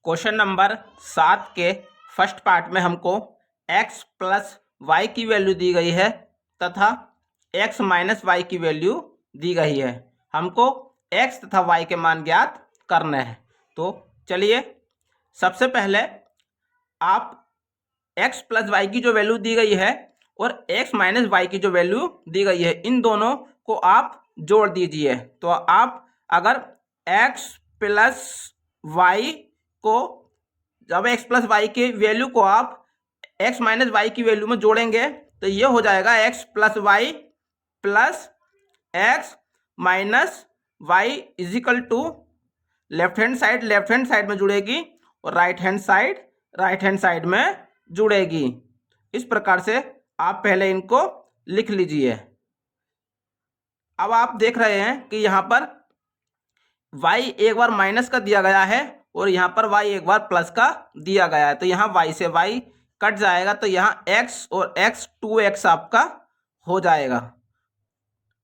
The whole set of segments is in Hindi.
क्वेश्चन नंबर 7 के फर्स्ट पार्ट में हमको x प्लस वाई की वैल्यू दी गई है तथा x माइनस वाई की वैल्यू दी गई है। हमको x तथा y के मान ज्ञात करने हैं। तो चलिए सबसे पहले आप x प्लस वाई की जो वैल्यू दी गई है और x माइनस वाई की जो वैल्यू दी गई है, इन दोनों को आप जोड़ दीजिए। तो आप अगर x प्लस वाई को, जब x प्लस वाई की वैल्यू को आप x माइनस वाई की वैल्यू में जोड़ेंगे तो ये हो जाएगा x plus y plus x minus y equal to left hand side में जुड़ेगी और राइट हैंड साइड में जुड़ेगी। इस प्रकार से आप पहले इनको लिख लीजिए। अब आप देख रहे हैं कि यहाँ पर y एक बार माइनस का दिया गया है और यहाँ पर y एक बार प्लस का दिया गया है, तो यहाँ y से y कट जाएगा, तो यहाँ x और x 2x आपका हो जाएगा।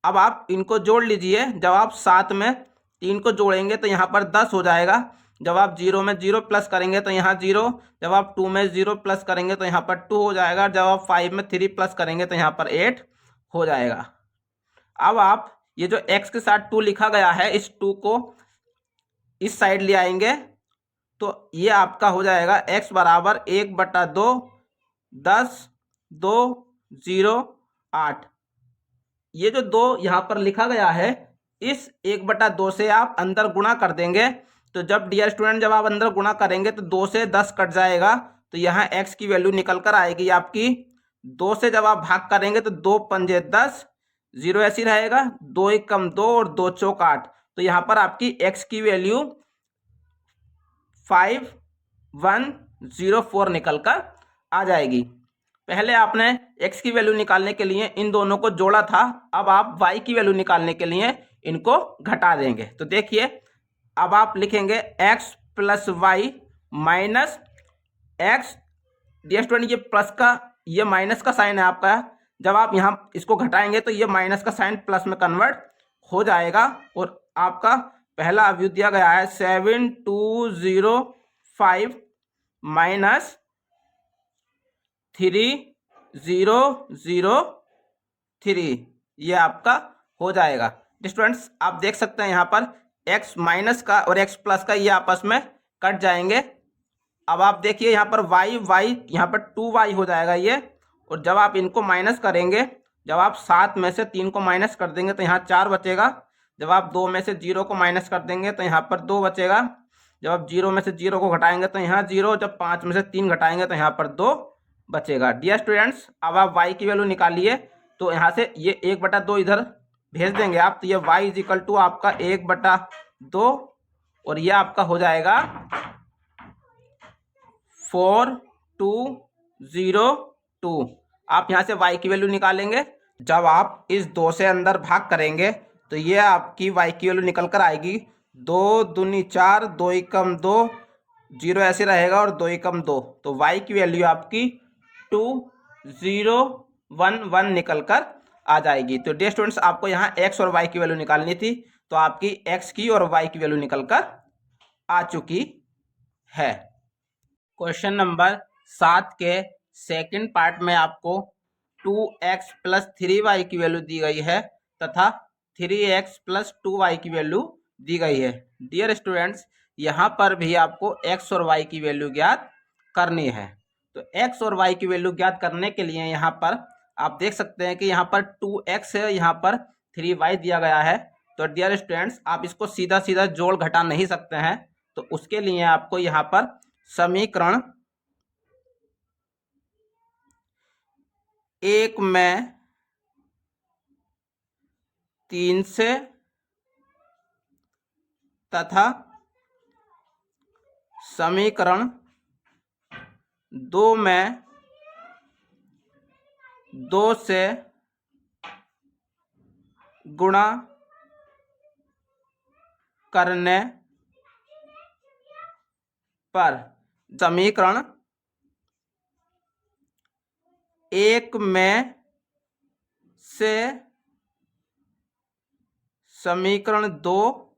अब आप इनको जोड़ लीजिए। जब आप 7 में 3 को जोड़ेंगे तो यहाँ पर 10 हो जाएगा। जब आप 0 में 0 प्लस करेंगे तो यहाँ 0, जब आप 2 में 0 प्लस करेंगे तो यहाँ पर 2 हो जाएगा, जब आप 5 में 3 प्लस करेंगे तो यहाँ पर 8 हो जाएगा। अब आप ये जो x के साथ 2 लिखा गया है, इस 2 को इस साइड ले आएंगे तो ये आपका हो जाएगा x बराबर 1/2 10 2 0 8। ये जो 2 यहाँ पर लिखा गया है, इस 1/2 से आप अंदर गुणा कर देंगे। तो जब डियर स्टूडेंट जब आप अंदर गुणा करेंगे तो 2 से 10 कट जाएगा, तो यहाँ x की वैल्यू निकल कर आएगी आपकी। 2 से जब आप भाग करेंगे तो 2 पंजे 10, 0 ऐसी रहेगा, 2 1 कम 2 और 2 चौक 8। तो यहाँ पर आपकी x की वैल्यू 5104 निकल कर आ जाएगी। पहले आपने x की वैल्यू निकालने के लिए इन दोनों को जोड़ा था, अब आप y की वैल्यू निकालने के लिए इनको घटा देंगे। तो देखिए अब आप लिखेंगे x plus y minus x. Dear student ये प्लस का, ये माइनस का साइन है आपका, जब आप यहाँ इसको घटाएंगे तो ये माइनस का साइन प्लस में कन्वर्ट हो जाएगा और आपका पहला अवयव दिया गया है 7205 माइनस 3003, ये आपका हो जाएगा। स्टूडेंट्स आप देख सकते हैं यहाँ पर x माइनस का और x प्लस का ये आपस में कट जाएंगे। अब आप देखिए यहाँ पर y यहाँ पर 2y हो जाएगा ये, और जब आप इनको माइनस करेंगे, जब आप 7 में से 3 को माइनस कर देंगे तो यहाँ 4 बचेगा। जब आप 2 में से 0 को माइनस कर देंगे तो यहाँ पर 2 बचेगा। जब आप 0 में से 0 को घटाएंगे तो यहाँ 0, जब 5 में से 3 घटाएंगे तो यहाँ पर 2 बचेगा। डियर स्टूडेंट्स अब आप y की वैल्यू निकालिए। तो यहाँ से ये 1/2 इधर भेज देंगे आप, तो ये y इजिकल टू आपका 1/2 और ये आपका हो जाएगा 4202। आप यहाँ से y की वैल्यू निकालेंगे। जब आप इस 2 से अंदर भाग करेंगे तो ये आपकी y की वैल्यू निकल कर आएगी 2 दूनी 4, 2 एकम 2, 0 ऐसे रहेगा और 2 एकम 2, तो y की वैल्यू आपकी 2011 निकल कर आ जाएगी। तो डियर स्टूडेंट्स आपको यहाँ x और y की वैल्यू निकालनी थी, तो आपकी x की और y की वैल्यू निकल कर आ चुकी है। क्वेश्चन नंबर 7 के सेकंड पार्ट में आपको 2x प्लस 3y की वैल्यू दी गई है तथा 3x प्लस 2y की वैल्यू दी गई है। डियर स्टूडेंट्स यहाँ पर भी आपको x और y की वैल्यू ज्ञात करनी है। तो x और y की वैल्यू ज्ञात करने के लिए यहाँ पर आप देख सकते हैं कि यहाँ पर 2x है, यहाँ पर 3y दिया गया है। तो डियर स्टूडेंट्स आप इसको सीधा सीधा जोड़ घटा नहीं सकते हैं, तो उसके लिए आपको यहाँ पर समीकरण 1 में 3 से तथा समीकरण 2 में 2 से गुणा करने पर समीकरण 1 में से समीकरण 2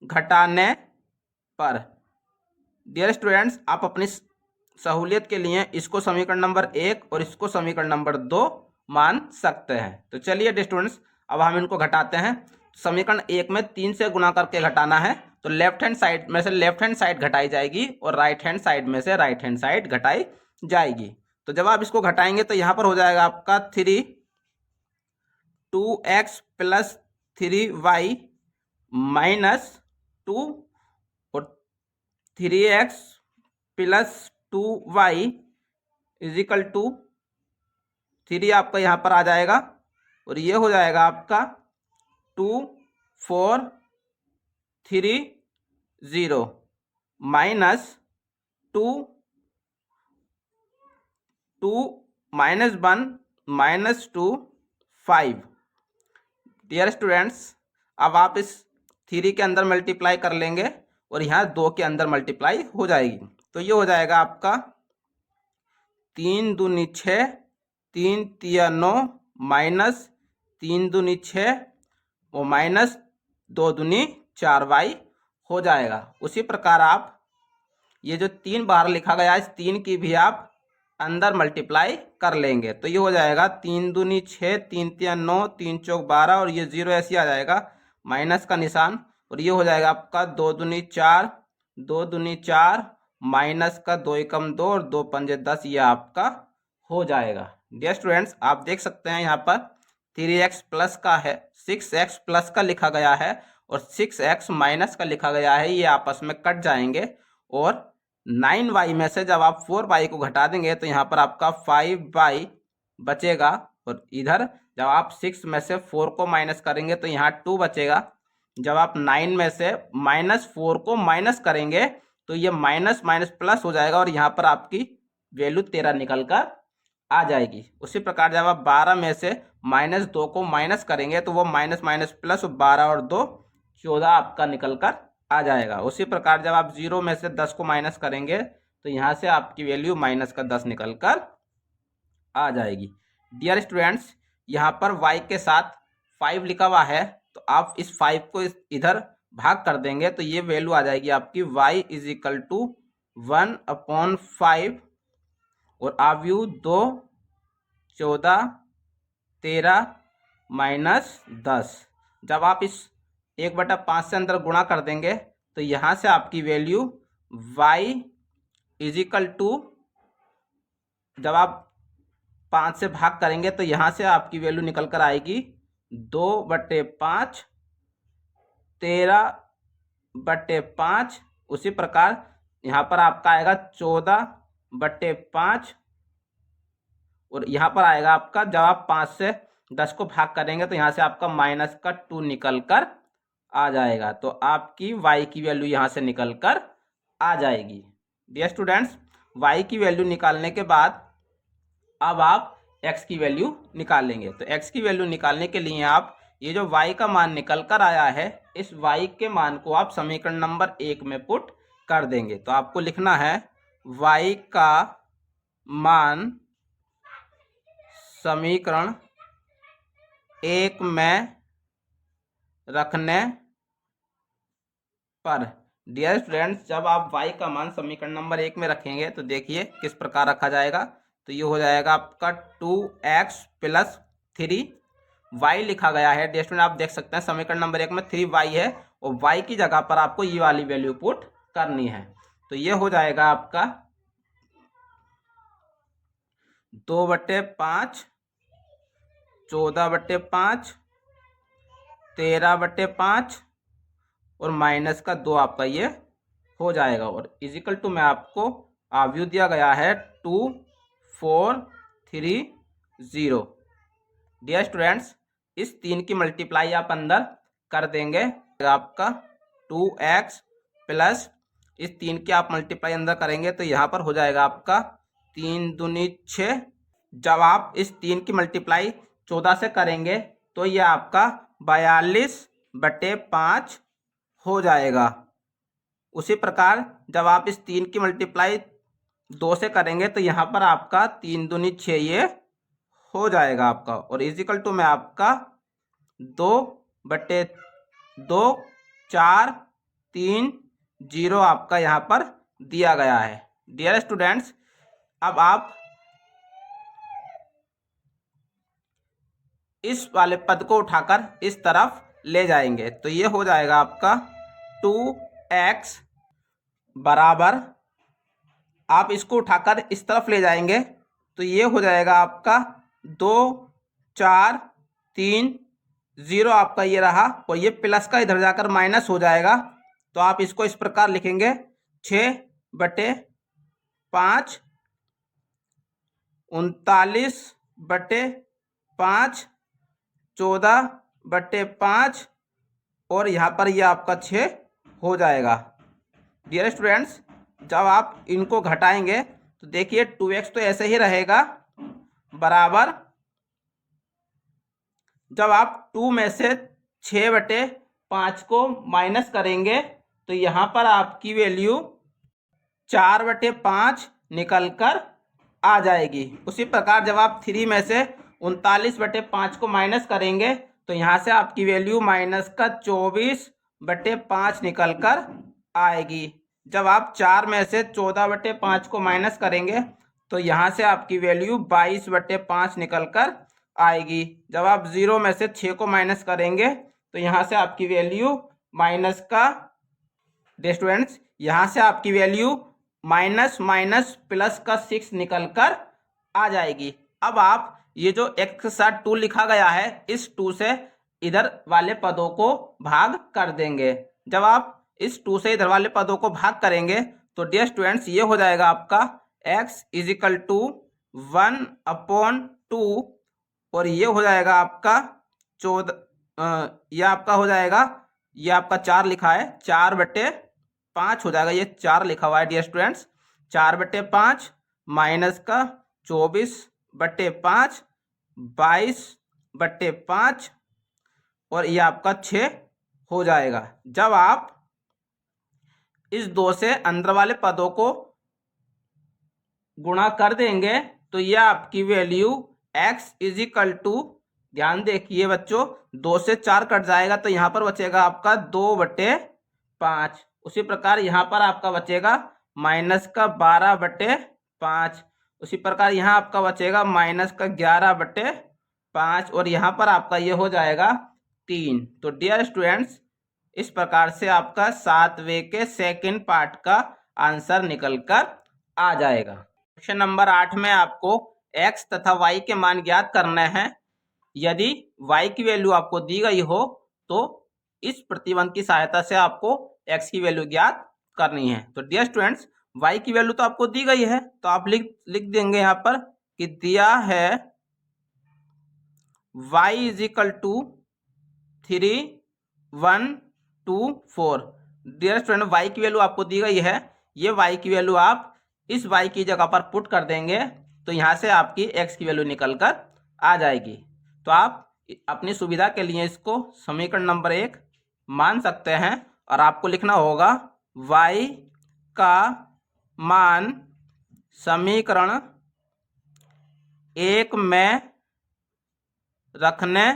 घटाने पर डियर स्टूडेंट्स, आप अपनी सहूलियत के लिए इसको समीकरण नंबर 1 और इसको समीकरण नंबर 2 मान सकते हैं। तो चलिए डियर स्टूडेंट्स, अब हम इनको घटाते हैं। समीकरण 1 में 3 से गुणा करके घटाना है, तो लेफ्ट हैंड साइड में से लेफ्ट हैंड साइड घटाई जाएगी और राइट हैंड साइड में से राइट हैंड साइड घटाई जाएगी। तो जब आप इसको घटाएंगे तो यहाँ पर हो जाएगा आपका 2x प्लस 3y माइनस 2 और 3x plus 2y is equal to 3 आपका यहाँ पर आ जाएगा और ये हो जाएगा आपका 2 4 3 0 minus 2 minus 1 minus 2 5। Dear students, अब आप इस 3 के अंदर मल्टीप्लाई कर लेंगे और यहाँ 2 के अंदर मल्टीप्लाई हो जाएगी। तो ये हो जाएगा आपका 3 दूनी 6, 3 तिया 9 माइनस 3 दूनी 6 और माइनस 2 दूनी 4y हो जाएगा। उसी प्रकार आप ये जो 3 बार लिखा गया है इस 3 की भी आप अंदर मल्टीप्लाई कर लेंगे। तो ये हो जाएगा 3 दूनी 6, 3 तिया 9, 3 चौक 12 और ये 0 ऐसे आ जाएगा माइनस का निशान। और ये हो जाएगा आपका 2 दूनी 4, 2 दूनी 4 माइनस का 2 एकम 2 और 2 पंजे 10, ये आपका हो जाएगा। डियर स्टूडेंट्स, आप देख सकते हैं यहाँ पर 3x प्लस का है, 6x प्लस का लिखा गया है और 6x माइनस का लिखा गया है, ये आपस में कट जाएंगे और 9y में से जब आप 4y को घटा देंगे तो यहाँ पर आपका 5y बचेगा और इधर जब आप 6 में से 4 को माइनस करेंगे तो यहाँ 2 बचेगा। जब आप 9 में से -4 को माइनस करेंगे तो ये माइनस माइनस प्लस हो जाएगा और यहाँ पर आपकी वैल्यू 13 निकल कर आ जाएगी। उसी प्रकार जब आप 12 में से -2 को माइनस करेंगे तो वो माइनस माइनस प्लस 12 और 2 14 आपका निकल कर आ जाएगा। उसी प्रकार जब आप 0 में से 10 को माइनस करेंगे तो यहाँ से आपकी वैल्यू माइनस का 10 निकल कर आ जाएगी। डियर स्टूडेंट्स, यहाँ पर y के साथ 5 लिखा हुआ है, तो आप इस 5 को इधर भाग कर देंगे तो ये वैल्यू आ जाएगी आपकी y इजिकल टू 1/5 और आव्यू 2 14 13 माइनस 10। जब आप इस 1/5 से अंदर गुणा कर देंगे तो यहाँ से आपकी वैल्यू y इजिकल टू, जब आप 5 से भाग करेंगे तो यहाँ से आपकी वैल्यू निकल कर आएगी 2/5 13/5। उसी प्रकार यहाँ पर आपका आएगा 14/5 और यहाँ पर आएगा आपका, जब आप 5 से 10 को भाग करेंगे तो यहाँ से आपका माइनस का 2 निकल कर आ जाएगा। तो आपकी y की वैल्यू यहाँ से निकल कर आ जाएगी। डियर स्टूडेंट्स, y की वैल्यू निकालने के बाद अब आप x की वैल्यू निकालेंगे। तो x की वैल्यू निकालने के लिए आप ये जो y का मान निकल कर आया है इस y के मान को आप समीकरण नंबर 1 में पुट कर देंगे। तो आपको लिखना है y का मान समीकरण 1 में रखने पर। डियर स्टूडेंट्स, जब आप y का मान समीकरण नंबर 1 में रखेंगे तो देखिए किस प्रकार रखा जाएगा। तो ये हो जाएगा आपका 2x प्लस 3y लिखा गया है। डियर स्टूडेंट, आप देख सकते हैं समीकरण नंबर 1 में 3y है और y की जगह पर आपको ये वाली वैल्यू पुट करनी है। तो ये हो जाएगा आपका 2/5 14/5 13/5 और माइनस का 2 आपका ये हो जाएगा और इजिकल टू में आपको आव्यू दिया गया है 2 4 3 0। डियर स्टूडेंट्स, इस 3 की मल्टीप्लाई आप अंदर कर देंगे, आपका 2x प्लस इस 3 की आप मल्टीप्लाई अंदर करेंगे तो यहाँ पर हो जाएगा आपका 3 दूनी 6। जब आप इस 3 की मल्टीप्लाई 14 से करेंगे तो यह आपका 42/5 हो जाएगा। उसी प्रकार जब आप इस 3 की मल्टीप्लाई 2 से करेंगे तो यहाँ पर आपका 3 दूनी 6 ये हो जाएगा आपका और इजिकल टू में आपका 2/2 4 3 0 आपका यहाँ पर दिया गया है। डियर स्टूडेंट्स, अब आप इस वाले पद को उठाकर इस तरफ ले जाएंगे तो ये हो जाएगा आपका 2x बराबर, आप इसको उठाकर इस तरफ ले जाएंगे तो ये हो जाएगा आपका 2 4 3 0 आपका ये रहा, और ये प्लस का इधर जाकर माइनस हो जाएगा। तो आप इसको इस प्रकार लिखेंगे 6/5 39/5 14/5 और यहाँ पर ये आपका 6 हो जाएगा। डियर स्टूडेंट्स, जब आप इनको घटाएंगे तो देखिए 2x तो ऐसे ही रहेगा बराबर, जब आप 2 में से 6/5 को माइनस करेंगे तो यहाँ पर आपकी वैल्यू 4/5 निकल कर आ जाएगी। उसी प्रकार जब आप 3 में से 39/5 को माइनस करेंगे तो यहाँ से आपकी वैल्यू माइनस का 24/5 निकल कर आएगी। जब आप 4 में से 14/5 को माइनस करेंगे तो यहाँ से आपकी वैल्यू 22/5 निकल कर आएगी। जब आप 0 में से 6 को माइनस करेंगे तो यहाँ से आपकी वैल्यू माइनस का, स्टूडेंट्स, यहाँ से आपकी वैल्यू माइनस माइनस प्लस का 6 निकल कर आ जाएगी। अब आप ये जो x के साथ 2 लिखा गया है, इस 2 से इधर वाले पदों को भाग कर देंगे। जब आप इस 2 से इधर वाले पदों को भाग करेंगे तो डियर स्टूडेंट्स ये हो जाएगा आपका x इजिकल टू 1/2 और ये हो जाएगा आपका 14, ये आपका हो जाएगा, ये आपका 4 लिखा है, 4/5 हो जाएगा, ये 4 लिखा हुआ है डियर स्टूडेंट्स, 4/5 माइनस का 24/5 22/5 और ये आपका 6 हो जाएगा। जब आप इस 2 से अंदर वाले पदों को गुणा कर देंगे तो ये आपकी वैल्यू x इजिकल टू, ध्यान देखिए बच्चों, 2 से 4 कट जाएगा तो यहाँ पर बचेगा आपका 2/5। उसी प्रकार यहाँ पर आपका बचेगा माइनस का 12/5। उसी प्रकार यहाँ आपका बचेगा माइनस का 11/5 और यहाँ पर आपका ये हो जाएगा 3। तो डियर स्टूडेंट्स, इस प्रकार से आपका 7वें के सेकंड पार्ट का आंसर निकल कर आ जाएगा। क्वेश्चन नंबर 8 में आपको x तथा y के मान ज्ञात करने हैं। यदि y की वैल्यू आपको दी गई हो तो इस प्रतिबंध की सहायता से आपको x की वैल्यू ज्ञात करनी है। तो डियर स्टूडेंट्स, y की वैल्यू तो आपको दी गई है तो आप लिख देंगे यहाँ पर कि दिया है y equal to 3 1 2 4। Dear student, y की वैल्यू आपको दी गई है, ये y की वैल्यू आप इस y की जगह पर पुट कर देंगे तो यहाँ से आपकी x की वैल्यू निकल कर आ जाएगी। तो आप अपनी सुविधा के लिए इसको समीकरण नंबर 1 मान सकते हैं और आपको लिखना होगा y का मान समीकरण 1 में रखने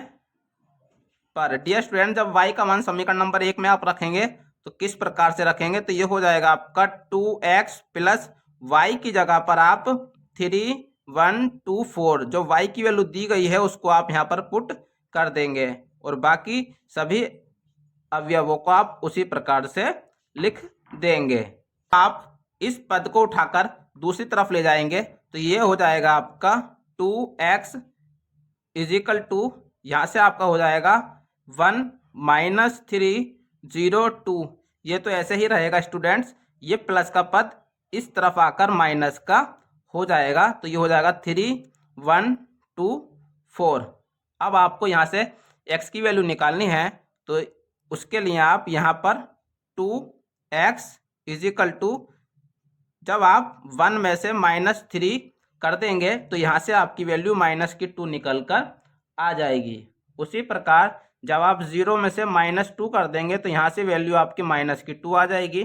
पर। डियर स्टूडेंट, जब y का मान समीकरण नंबर 1 में आप रखेंगे तो किस प्रकार से रखेंगे, तो ये हो जाएगा आपका 2x प्लस y की जगह पर आप 3 1 2 4, जो y की वैल्यू दी गई है उसको आप यहाँ पर पुट कर देंगे और बाकी सभी अवयवों को आप उसी प्रकार से लिख देंगे। आप इस पद को उठाकर दूसरी तरफ ले जाएंगे तो ये हो जाएगा आपका 2x इजिकल टू, यहाँ से आपका हो जाएगा 1 - 3 0 2। ये तो ऐसे ही रहेगा स्टूडेंट्स, ये प्लस का पद इस तरफ आकर माइनस का हो जाएगा तो ये हो जाएगा 3 1 2 4। अब आपको यहाँ से x की वैल्यू निकालनी है तो उसके लिए आप यहाँ पर 2x इजिकल टू, जब आप 1 में से -3 कर देंगे तो यहाँ से आपकी वैल्यू -2 निकल कर आ जाएगी। उसी प्रकार जब आप 0 में से -2 कर देंगे तो यहाँ से वैल्यू आपकी -2 आ जाएगी।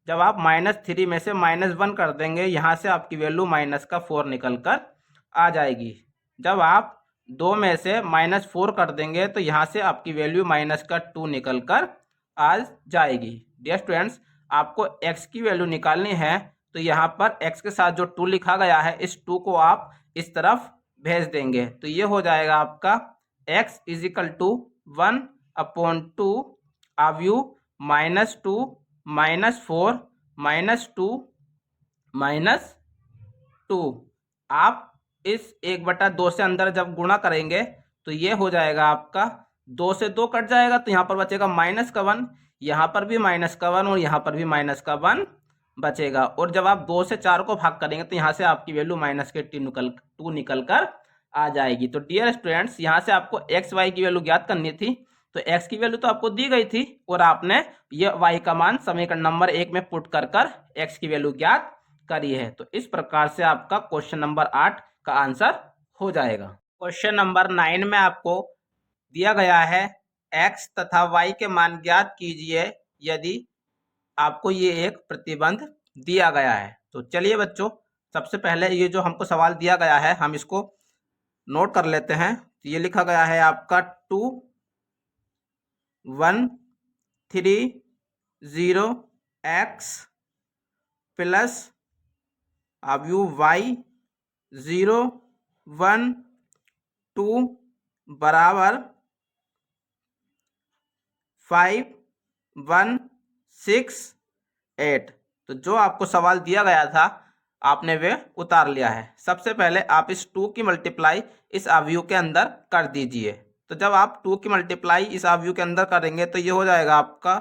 जब आप -3 में से -1 कर देंगे यहाँ से आपकी वैल्यू -4 निकल कर आ जाएगी। जब आप 2 में से -4 कर देंगे तो यहाँ से आपकी वैल्यू -2 निकल कर आ जाएगी। डियर स्टूडेंट्स, आपको x की वैल्यू निकालनी है तो यहाँ पर x के साथ जो 2 लिखा गया है इस 2 को आप इस तरफ भेज देंगे तो ये हो जाएगा आपका x इज इक्वल टू 1/2 आव्यू -2 -4 -2 -2। आप इस 1/2 से अंदर जब गुणा करेंगे तो ये हो जाएगा आपका 2 से 2 कट जाएगा तो यहाँ पर बचेगा -1, यहाँ पर भी -1 और यहाँ पर भी -1 बचेगा। और जब आप 2 से 4 को भाग करेंगे तो यहाँ से आपकी वैल्यू -2 निकल कर आ जाएगी। तो डियर स्टूडेंट्स, यहाँ से आपको एक्स वाई की वैल्यू ज्ञात करनी थी तो एक्स की वैल्यू तो आपको दी गई थी और आपने ये वाई का मान समीकरण नंबर 1 में पुट कर एक्स की वैल्यू ज्ञात करी है। तो इस प्रकार से आपका क्वेश्चन नंबर 8 का आंसर हो जाएगा। क्वेश्चन नंबर 9 में आपको दिया गया है x तथा y के मान ज्ञात कीजिए यदि आपको ये एक प्रतिबंध दिया गया है। तो चलिए बच्चों, सबसे पहले ये जो हमको सवाल दिया गया है हम इसको नोट कर लेते हैं। तो ये लिखा गया है आपका 2 1 3 0 x प्लस आव्यू y 0 1 2 बराबर 5 1 6 8। तो जो आपको सवाल दिया गया था आपने वे उतार लिया है। सबसे पहले आप इस 2 की मल्टीप्लाई इस आव्यू के अंदर कर दीजिए। तो जब आप 2 की मल्टीप्लाई इस आव्यू के अंदर करेंगे तो ये हो जाएगा आपका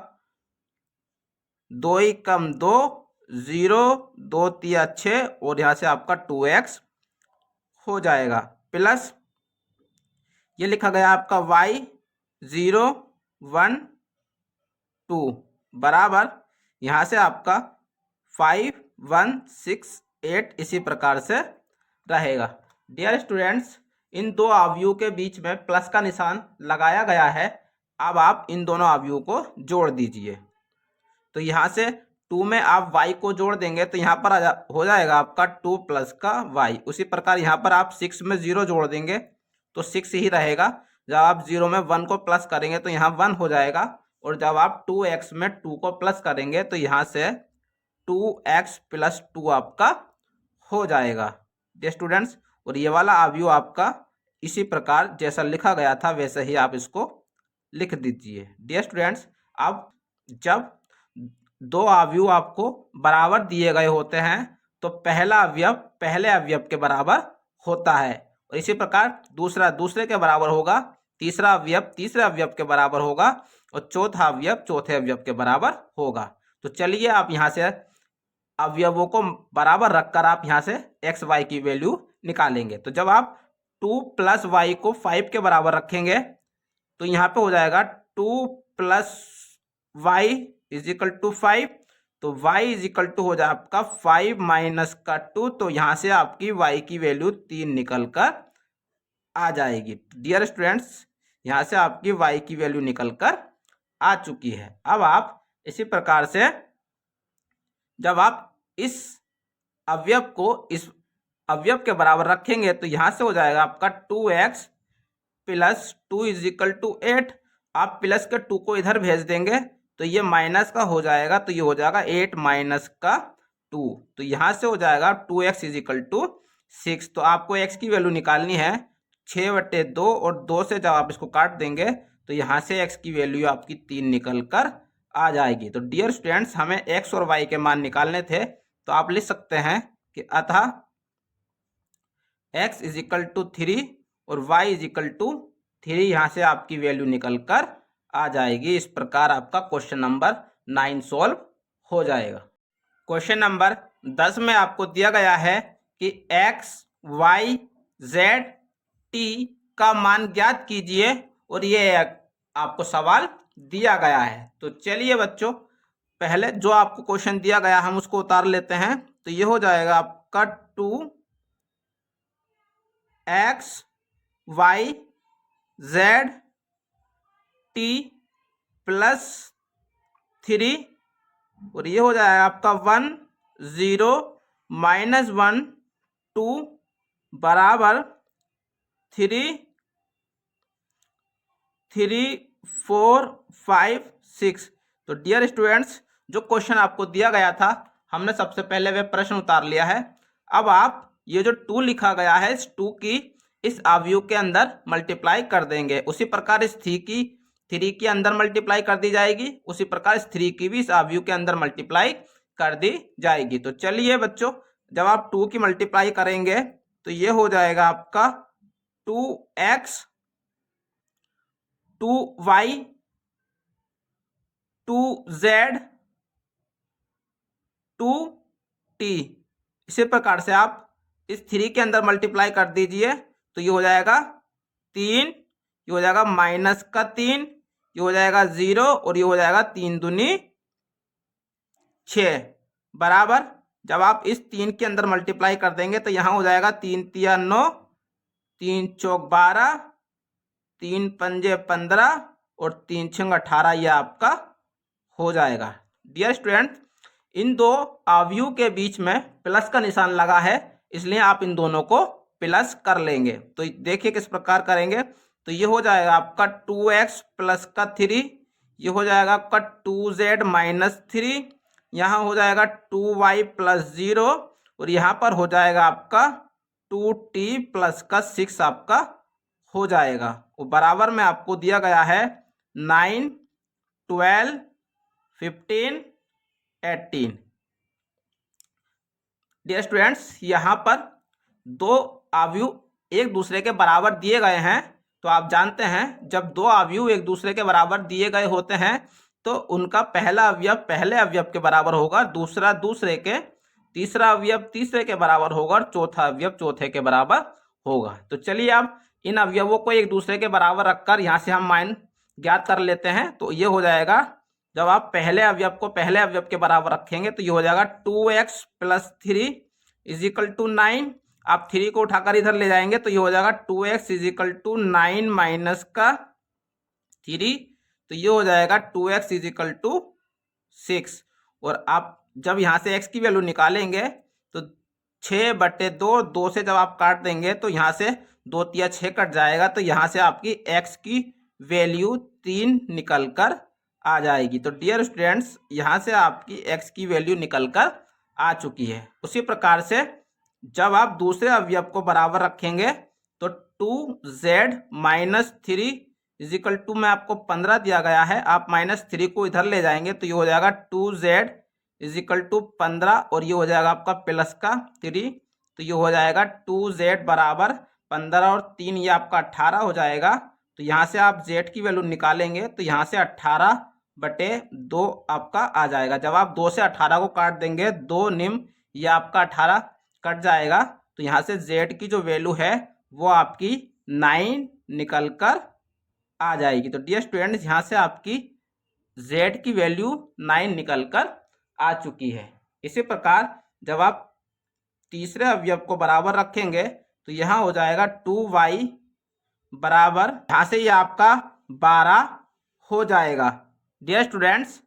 2 ही कम 2 0 2 3 6 और यहाँ से आपका 2x हो जाएगा प्लस ये लिखा गया आपका y 0 1 2 बराबर यहाँ से आपका 5 1 6 8 इसी प्रकार से रहेगा। डियर स्टूडेंट्स, इन दो आव्यूह के बीच में प्लस का निशान लगाया गया है। अब आप इन दोनों आव्यूह को जोड़ दीजिए। तो यहाँ से 2 में आप y को जोड़ देंगे तो यहाँ पर हो जाएगा आपका 2 प्लस का y। उसी प्रकार यहाँ पर आप 6 में 0 जोड़ देंगे तो 6 ही रहेगा। जब आप 0 में 1 को प्लस करेंगे तो यहाँ 1 हो जाएगा और जब आप 2x में 2 को प्लस करेंगे तो यहाँ से 2x प्लस 2 आपका हो जाएगा। डियर स्टूडेंट्स, और ये वाला आव्यूह आपका इसी प्रकार जैसा लिखा गया था वैसे ही आप इसको लिख दीजिए। डियर स्टूडेंट्स, अब जब दो अवयव आपको बराबर दिए गए होते हैं तो पहला अवयव पहले अवयव के बराबर होता है और इसी प्रकार दूसरा दूसरे के बराबर होगा, तीसरा अवयव तीसरे अवयव के बराबर होगा और चौथा अवयव चौथे अवयव के बराबर होगा। तो चलिए आप यहाँ से अवयवों को बराबर रखकर आप यहाँ से एक्स वाई की वैल्यू निकालेंगे। तो जब आप 2 प्लस वाई को 5 के बराबर रखेंगे तो यहाँ पे हो जाएगा 2 plus y is equal to 5। तो y इज इक्वल टू हो जाए आपका 5 माइनस का 2। तो यहाँ से आपकी y की वैल्यू 3 निकल कर आ जाएगी। डियर स्टूडेंट्स, यहाँ से आपकी y की वैल्यू निकल कर आ चुकी है। अब आप इसी प्रकार से जब आप इस अवयव को इस अवयव के बराबर रखेंगे तो यहाँ से हो जाएगा आपका 2x plus 2 is equal to 8। आप प्लस के 2 को इधर भेज देंगे तो ये माइनस का हो जाएगा, तो ये हो जाएगा 8 माइनस का 2। तो यहाँ से हो जाएगा 2x इज इक्वल टू 6। तो आपको x की वैल्यू निकालनी है 6/2 और 2 से जब आप इसको काट देंगे तो यहाँ से x की वैल्यू आपकी 3 निकल कर आ जाएगी। तो डियर स्टूडेंट्स, हमें x और y के मान निकालने थे तो आप लिख सकते हैं कि अतः x इज इक्वल टू 3 और y इज इक्वल टू 3। यहाँ से आपकी वैल्यू निकल कर आ जाएगी। इस प्रकार आपका क्वेश्चन नंबर 9 सॉल्व हो जाएगा। क्वेश्चन नंबर 10 में आपको दिया गया है कि x y z t का मान ज्ञात कीजिए और ये आपको सवाल दिया गया है। तो चलिए बच्चों, पहले जो आपको क्वेश्चन दिया गया हम उसको उतार लेते हैं। तो ये हो जाएगा आपका 2x y z t plus 3 और ये हो जाएगा आपका 1 0 माइनस 1 2 बराबर 3 3 4 5 6। तो डियर स्टूडेंट्स, जो क्वेश्चन आपको दिया गया था हमने सबसे पहले वह प्रश्न उतार लिया है। अब आप ये जो 2 लिखा गया है इस 2 की इस अवयव के अंदर मल्टीप्लाई कर देंगे। उसी प्रकार इस 3 की अंदर मल्टीप्लाई कर दी जाएगी, उसी प्रकार इस 3 की भी इस अवयव के अंदर मल्टीप्लाई कर दी जाएगी। तो चलिए बच्चों, जब आप 2 की मल्टीप्लाई करेंगे तो ये हो जाएगा आपका 2x 2y 2z 2t। इसी प्रकार से आप इस 3 के अंदर मल्टीप्लाई कर दीजिए तो ये हो जाएगा 3, ये हो जाएगा माइनस का 3, ये हो जाएगा 0 और ये हो जाएगा 3 दूनी 6 बराबर। जब आप इस 3 के अंदर मल्टीप्लाई कर देंगे तो यहाँ हो जाएगा 3 तिया 9, 3 चौक 12, 3 पंजे 15 और 3 छंग 18, यह आपका हो जाएगा। डियर स्टूडेंट, इन दो अवयव के बीच में प्लस का निशान लगा है, इसलिए आप इन दोनों को प्लस कर लेंगे। तो देखिए किस प्रकार करेंगे। तो ये हो जाएगा आपका 2x प्लस का 3, ये हो जाएगा आपका 2z माइनस 3, यहाँ हो जाएगा 2y प्लस 0 और यहाँ पर हो जाएगा आपका 2t प्लस का 6 आपका हो जाएगा। वो बराबर में आपको दिया गया है 9, 12, 15, 18। डियर स्टूडेंट्स, यहाँ पर दो अवयव एक दूसरे के बराबर दिए गए हैं। तो आप जानते हैं जब दो अवयव एक दूसरे के बराबर दिए गए होते हैं तो उनका पहला अवयव पहले अवयव के बराबर होगा, दूसरा दूसरे के, तीसरा अवयव तीसरे के बराबर होगा और चौथा अवयव चौथे के बराबर होगा। तो चलिए आप इन अवयवों को एक दूसरे के बराबर रखकर यहाँ से हम मान ज्ञात कर लेते हैं। तो ये हो जाएगा, जब आप पहले अवयव को पहले अवयव के बराबर रखेंगे तो ये हो जाएगा 2x plus 3 is equal to 9। आप 3 को उठाकर इधर ले जाएंगे तो ये हो जाएगा 2x is equal to 9 minus का 3, तो ये हो जाएगा 2x इज इक्वल टू 6। और आप जब यहाँ से x की वैल्यू निकालेंगे तो 6/2, 2 से जब आप काट देंगे तो यहाँ से 2 तिया 6 कट जाएगा, तो यहाँ से आपकी x की वैल्यू 3 निकल कर आ जाएगी। तो डियर स्टूडेंट्स, यहाँ से आपकी x की वैल्यू निकल कर आ चुकी है। उसी प्रकार से जब आप दूसरे अवयव को बराबर रखेंगे तो 2z minus 3 is equal to में आपको 15 दिया गया है, आप माइनस 3 को इधर ले जाएंगे तो ये हो जाएगा 2z इज इक्वल टू 15 और ये हो जाएगा आपका प्लस का 3, तो ये हो जाएगा 2z बराबर 15 और 3 ये आपका 18 हो जाएगा। तो यहाँ से आप z की वैल्यू निकालेंगे तो यहाँ से 18/2 आपका आ जाएगा। जब आप 2 से 18 को काट देंगे 2 निम ये आपका 18 कट जाएगा, तो यहाँ से z की जो वैल्यू है वो आपकी 9 निकल कर आ जाएगी। तो डियर स्टूडेंट्स, यहाँ से आपकी z की वैल्यू 9 निकल कर आ चुकी है। इसी प्रकार जब आप तीसरे अवयव को बराबर रखेंगे तो यहाँ हो जाएगा 2y बराबर, यहाँ से ये आपका 12 हो जाएगा। डियर स्टूडेंट्स,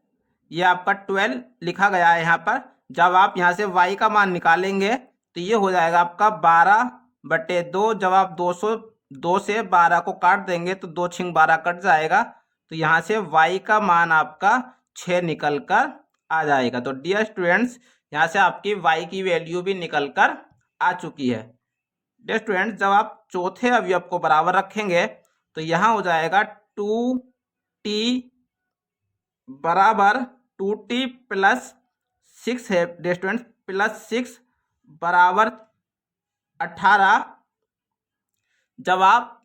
ये आपका 12 लिखा गया है यहाँ पर। जब आप यहाँ से y का मान निकालेंगे तो ये हो जाएगा आपका 12/2। जब आप 2 से 12 को काट देंगे तो 2 छिंग 12 कट जाएगा, तो यहाँ से y का मान आपका 6 निकल कर आ जाएगा। तो डियर स्टूडेंट्स, यहाँ से आपकी y की वैल्यू भी निकल कर आ चुकी है। डियर स्टूडेंट्स, जब आप चौथे अवयव को बराबर रखेंगे तो यहाँ हो जाएगा 2t बराबर 2t प्लस 6 है डियर स्टूडेंट्स, प्लस 6 बराबर 18। जब आप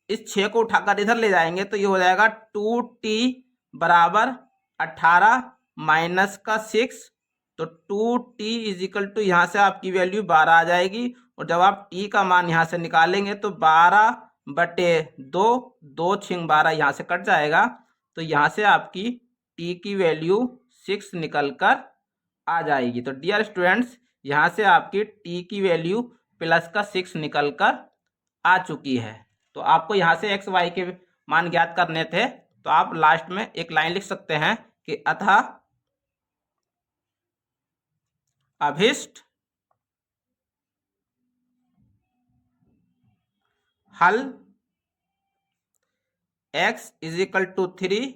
इस 6 को उठाकर इधर ले जाएंगे तो ये हो जाएगा 2t बराबर 18 माइनस का 6, तो 2t इज इक्वल टू यहाँ से आपकी वैल्यू 12 आ जाएगी। और जब आप t का मान यहाँ से निकालेंगे तो 12/2, 2 छिंग 12 यहाँ से कट जाएगा, तो यहाँ से आपकी t की वैल्यू 6 निकल कर आ जाएगी। तो डियर स्टूडेंट्स, यहाँ से आपकी t की वैल्यू प्लस का 6 निकल कर आ चुकी है। तो आपको यहाँ से एक्स वाई के मान ज्ञात करने थे, तो आप लास्ट में एक लाइन लिख सकते हैं कि अतः अभिष्ट हल x is equal to 3,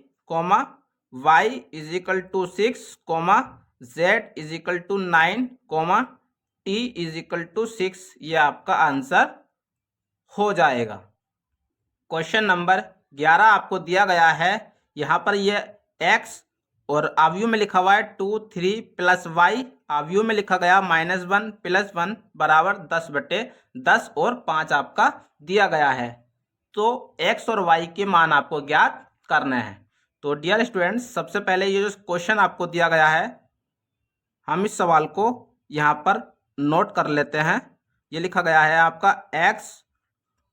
y is equal to 6 comma z is equal to 9 comma t is equal to 6, ये आपका आंसर हो जाएगा। क्वेश्चन नंबर 11 आपको दिया गया है। यहाँ पर ये x और आव्यूह में लिखा हुआ है 2 3 प्लस y, आव्यूह में लिखा गया -1 प्लस 1 बराबर 10/10 और 5 आपका दिया गया है। तो x और y के मान आपको ज्ञात करने हैं। तो डियर स्टूडेंट्स, सबसे पहले ये जो क्वेश्चन आपको दिया गया है, हम इस सवाल को यहाँ पर नोट कर लेते हैं। ये लिखा गया है आपका x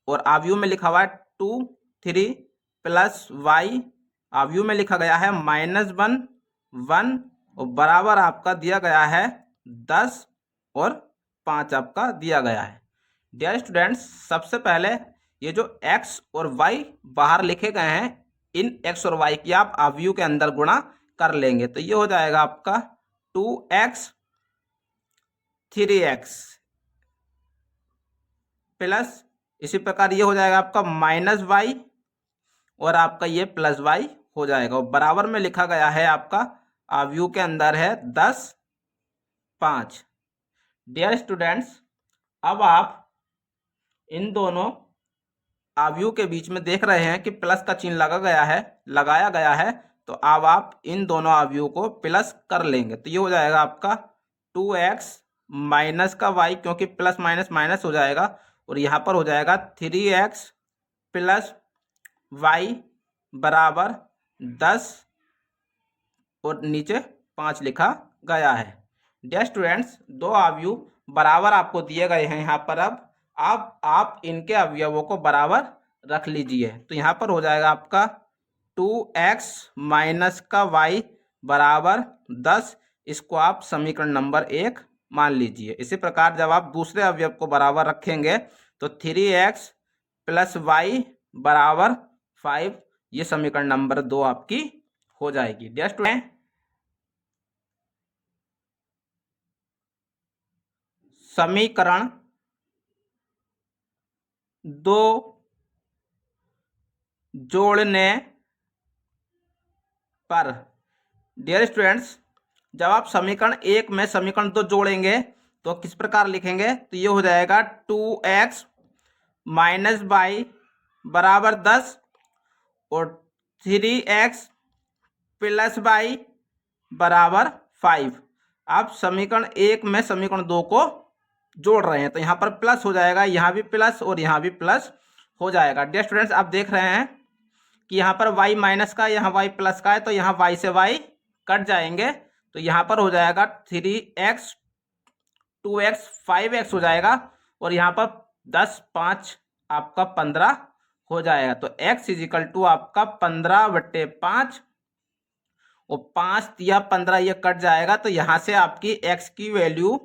और आव्यूह में लिखा हुआ है 2 3 प्लस y, आव्यूह में लिखा गया है -1 1 और बराबर आपका दिया गया है 10 और 5 आपका दिया गया है। डियर स्टूडेंट्स, सबसे पहले ये जो x और y बाहर लिखे गए हैं, इन x और y की आप आव्यूह के अंदर गुणा कर लेंगे। तो ये हो जाएगा आपका 2x 3x प्लस, इसी प्रकार ये हो जाएगा आपका -y और आपका ये +y हो जाएगा। और बराबर में लिखा गया है आपका आव्यूह के अंदर है 10 5। डियर स्टूडेंट्स, अब आप इन दोनों आव्यूह के बीच में देख रहे हैं कि प्लस का चिन्ह लगाया गया है। तो अब आप इन दोनों आव्यूह को प्लस कर लेंगे। तो ये हो जाएगा आपका 2x माइनस का y, क्योंकि प्लस माइनस माइनस हो जाएगा, और यहाँ पर हो जाएगा 3x प्लस y बराबर 10 और नीचे 5 लिखा गया है। डियर स्टूडेंट्स, दो आव्यूह बराबर आपको दिए गए हैं यहाँ पर। अब आप इनके अवयवों को बराबर रख लीजिए। तो यहाँ पर हो जाएगा आपका 2x माइनस का y बराबर 10, इसको आप समीकरण नंबर 1 मान लीजिए। इसी प्रकार जब आप दूसरे अवयव को बराबर रखेंगे तो 3x प्लस y बराबर 5, ये समीकरण नंबर 2 आपकी हो जाएगी। डियर स्टूडेंट, समीकरण 2 जोड़ने पर, डियर स्टूडेंट्स, जब आप समीकरण 1 में समीकरण 2 जोड़ेंगे तो किस प्रकार लिखेंगे? तो ये हो जाएगा 2x माइनस y बराबर 10 और 3x प्लस y बराबर 5। आप समीकरण 1 में समीकरण 2 को जोड़ रहे हैं, तो यहाँ पर प्लस हो जाएगा, यहाँ भी प्लस और यहाँ भी प्लस हो जाएगा। डियर स्टूडेंट्स, आप देख रहे हैं कि यहाँ पर y माइनस का, यहाँ y प्लस का है, तो यहाँ y से y कट जाएंगे। तो यहाँ पर हो जाएगा 3x 2x 5x हो जाएगा, और यहाँ पर 10 5 आपका 15 हो जाएगा। तो x इज इक्वल टू आपका 15/5 और 5 या 15 ये कट जाएगा। तो यहाँ से आपकी x की वैल्यू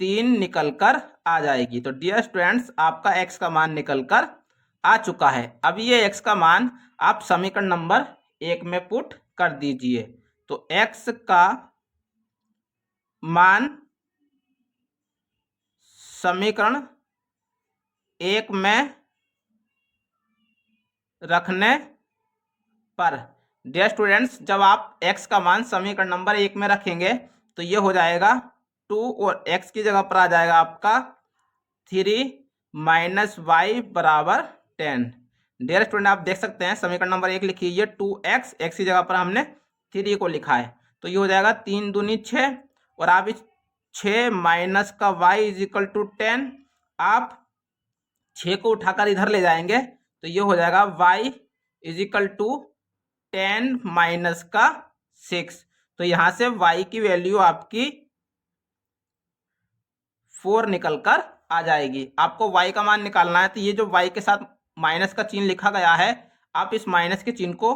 3 निकल कर आ जाएगी। तो डियर स्टूडेंट्स, आपका x का मान निकल कर आ चुका है। अब ये x का मान आप समीकरण नंबर 1 में पुट कर दीजिए। तो x का मान समीकरण 1 में रखने पर, डियर स्टूडेंट्स, जब आप x का मान समीकरण नंबर 1 में रखेंगे तो ये हो जाएगा 2 और x की जगह पर आ जाएगा आपका 3 माइनस y बराबर 10। डियर स्टूडेंट, आप देख सकते हैं समीकरण नंबर 1 लिखिए, ये 2x, x की जगह पर हमने 3 को लिखा है। तो ये हो जाएगा 3 दूनी 6, और आप इस 6 माइनस का y इज इक्वल टू 10, आप 6 को उठाकर इधर ले जाएंगे तो ये हो जाएगा y is equal to 10 minus का 6। तो यहां से y की वैल्यू आपकी 4 निकल कर आ जाएगी। आपको y का मान निकालना है, तो ये जो y के साथ माइनस का चिन्ह लिखा गया है, आप इस माइनस के चिन्ह को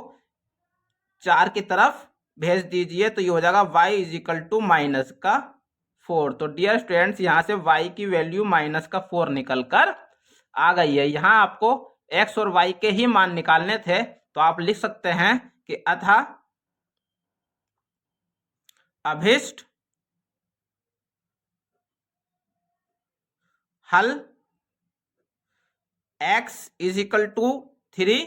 4 की तरफ भेज दीजिए। तो ये हो जाएगा y is equal to minus का 4। तो डियर स्टूडेंट्स, यहाँ से y की वैल्यू माइनस का 4 निकल कर आ गई है। यहाँ आपको x और y के ही मान निकालने थे, तो आप लिख सकते हैं कि अतः अभिष्ट हल x इज इक्वल टू 3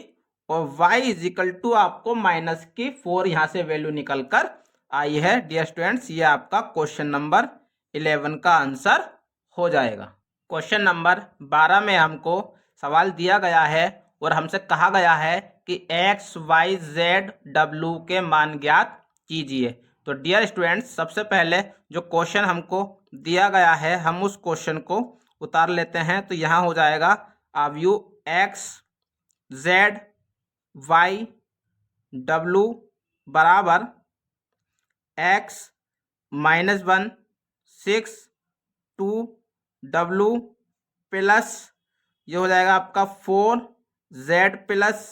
और y इज इक्वल टू आपको माइनस की 4 यहाँ से वैल्यू निकल कर आई है। डियर स्टूडेंट्स, ये आपका क्वेश्चन नंबर 11 का आंसर हो जाएगा। क्वेश्चन नंबर 12 में हमको सवाल दिया गया है और हमसे कहा गया है कि x, y, z, w के मान ज्ञात कीजिए। तो डियर स्टूडेंट्स, सबसे पहले जो क्वेश्चन हमको दिया गया है हम उस क्वेश्चन को उतार लेते हैं। तो यहाँ हो जाएगा अवयव x, z, y, w बराबर x माइनस 1, 6, 2, w प्लस ये हो जाएगा आपका 4 z plus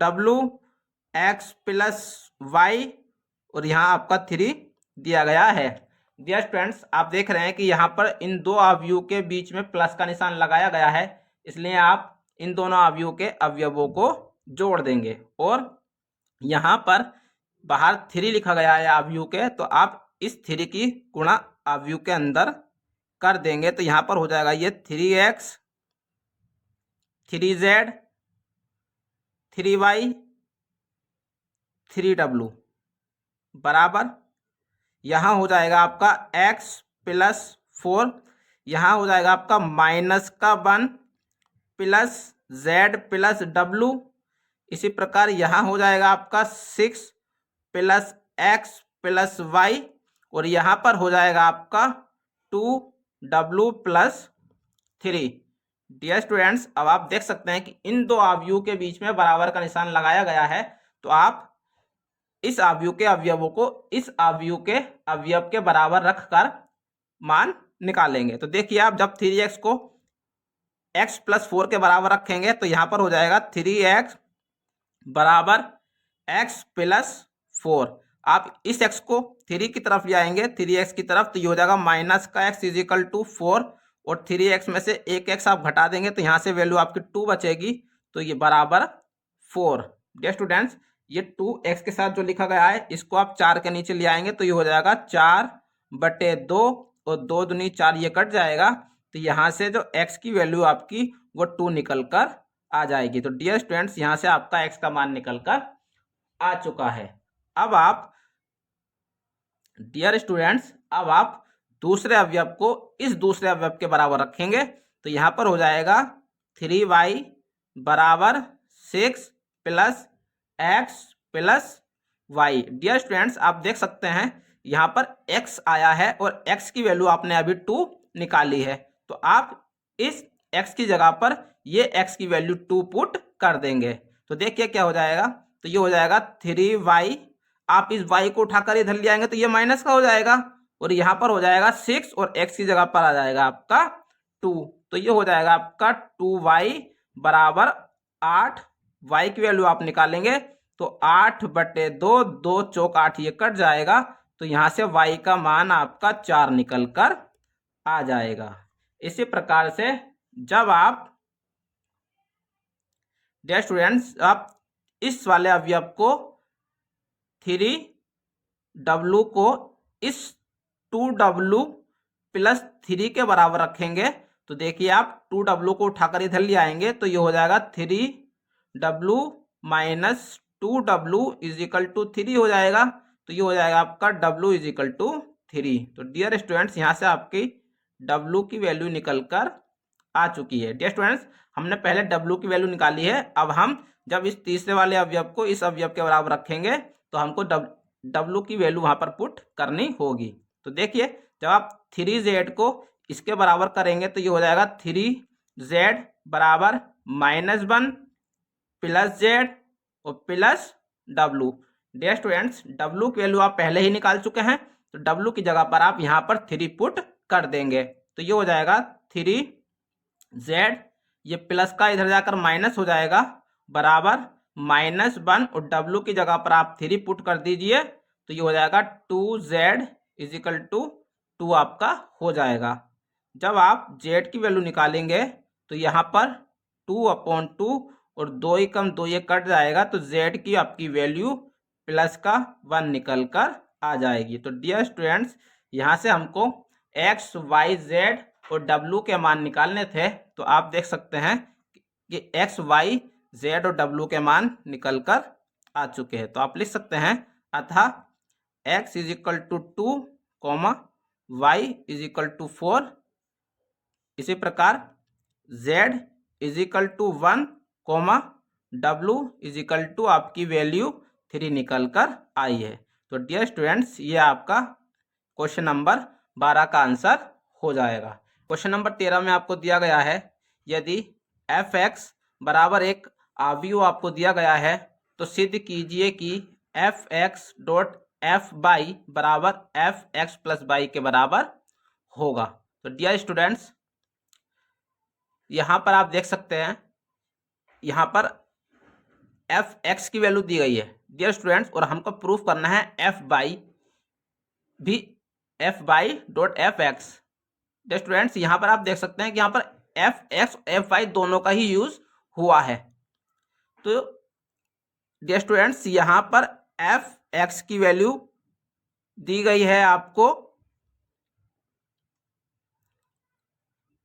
w x plus y और यहाँ आपका 3 दिया गया है। डियर स्टूडेंट्स, आप देख रहे हैं कि यहाँ पर इन दो अवयवों के बीच में प्लस का निशान लगाया गया है, इसलिए आप इन दोनों अवयवों के अवयवों को जोड़ देंगे और यहाँ पर बाहर 3 लिखा गया है अवयव के, तो आप इस 3 की गुणा अवयव के अंदर कर देंगे। तो यहाँ पर हो जाएगा ये 3x, 3z, 3y, 3w बराबर यहाँ हो जाएगा आपका x प्लस 4, यहाँ हो जाएगा आपका माइनस का 1 प्लस z प्लस w। इसी प्रकार यहाँ हो जाएगा आपका 6 प्लस x प्लस y और यहाँ पर हो जाएगा आपका 2w प्लस 3। डियर स्टूडेंट्स, अब आप देख सकते हैं कि इन दो अवयवों के बीच में बराबर का निशान लगाया गया है, तो आप इस अवयव के अवयवों को इस अवयव के अवयव के बराबर रखकर मान निकालेंगे। तो देखिए, आप जब 3x को x प्लस 4 के बराबर रखेंगे तो यहाँ पर हो जाएगा 3x बराबर x प्लस 4। आप इस x को 3 की तरफ ले आएंगे 3x की तरफ, तो ये हो जाएगा माइनस का x इज इक्वल टू 4 और 3x में से एक x आप घटा देंगे तो यहाँ से वैल्यू आपकी 2 बचेगी, तो ये बराबर 4। डियर स्टूडेंट्स, ये 2x के साथ जो लिखा गया है इसको आप 4 के नीचे ले आएंगे तो ये हो जाएगा 4/2 और 2 दूनी 4, ये कट जाएगा, तो यहाँ से जो x की वैल्यू आपकी वो 2 निकल कर आ जाएगी। तो डियर स्टूडेंट्स, यहाँ से आपका x का मान निकल कर आ चुका है। अब आप डियर स्टूडेंट्स, अब आप दूसरे अवयव को इस दूसरे अवयव के बराबर रखेंगे तो यहाँ पर हो जाएगा 3y बराबर 6 plus x plus y। Dear students, आप देख सकते हैं यहाँ पर x आया है और x की वैल्यू आपने अभी 2 निकाली है, तो आप इस x की जगह पर ये x की वैल्यू 2 पुट कर देंगे। तो देखिए क्या हो जाएगा, तो ये हो जाएगा 3y, आप इस y को उठाकर इधर ले आएंगे तो ये माइनस का हो जाएगा और यहाँ पर हो जाएगा 6 और x की जगह पर आ जाएगा आपका 2, तो ये हो जाएगा आपका 2y बराबर 8। y की वैल्यू आप निकालेंगे तो 8/2, 2 चौक 8, ये कट जाएगा, तो यहाँ से y का मान आपका 4 निकल कर आ जाएगा। इसी प्रकार से जब आप डियर स्टूडेंट्स आप इस वाले अवयव को 3w को इस 2w प्लस 3 के बराबर रखेंगे तो देखिए, आप 2w को उठाकर इधर ले आएंगे तो ये हो जाएगा 3w minus 2w is equal to 3 हो जाएगा, तो ये हो जाएगा आपका w इज इक्वल टू 3। तो डियर स्टूडेंट्स, यहाँ से आपकी w की वैल्यू निकल कर आ चुकी है। डियर स्टूडेंट्स, हमने पहले w की वैल्यू निकाली है, अब हम जब इस तीसरे वाले अवयव को इस अवयव के बराबर रखेंगे तो हमको w की वैल्यू वहाँ पर पुट करनी होगी। तो देखिए, जब आप 3z को इसके बराबर करेंगे तो ये हो जाएगा 3z बराबर -1 प्लस z और plus w। Dear students, w की वैल्यू आप पहले ही निकाल चुके हैं, तो w की जगह पर आप यहाँ पर 3 पुट कर देंगे, तो ये हो जाएगा 3z, ये प्लस का इधर जाकर माइनस हो जाएगा बराबर -1 और w की जगह पर आप 3 पुट कर दीजिए, तो ये हो जाएगा 2z इज इक्वल टू 2 आपका हो जाएगा। जब आप z की वैल्यू निकालेंगे तो यहाँ पर 2/2 और 2 ही कम 2 ये कट जाएगा, तो z की आपकी वैल्यू प्लस का 1 निकल कर आ जाएगी। तो डियर स्टूडेंट्स, यहाँ से हमको x, y, z और w के मान निकालने थे, तो आप देख सकते हैं कि x, y, z और w के मान निकल कर आ चुके हैं। तो आप लिख सकते हैं अतः x is equal to 2, y is equal to 4, इसी प्रकार z is equal to 1, w is equal to आपकी वैल्यू 3 निकल कर आई है। तो डियर स्टूडेंट्स, ये आपका क्वेश्चन नंबर 12 का आंसर हो जाएगा। क्वेश्चन नंबर 13 में आपको दिया गया है, यदि f(x) बराबर एक आव्यूह आपको दिया गया है तो सिद्ध कीजिए कि f(x) डॉट f(y) बराबर f(x) प्लस y के बराबर होगा। तो डियर स्टूडेंट्स, यहाँ पर आप देख सकते हैं, यहाँ पर f(x) की वैल्यू दी गई है डियर स्टूडेंट्स, और हमको प्रूफ करना है f(y) भी f(y) dot f(x). Dear students, यहाँ पर आप देख सकते हैं कि यहाँ पर f(x) f(y) दोनों का ही यूज हुआ है। तो डियर स्टूडेंट्स, यहाँ पर f(x) की वैल्यू दी गई है आपको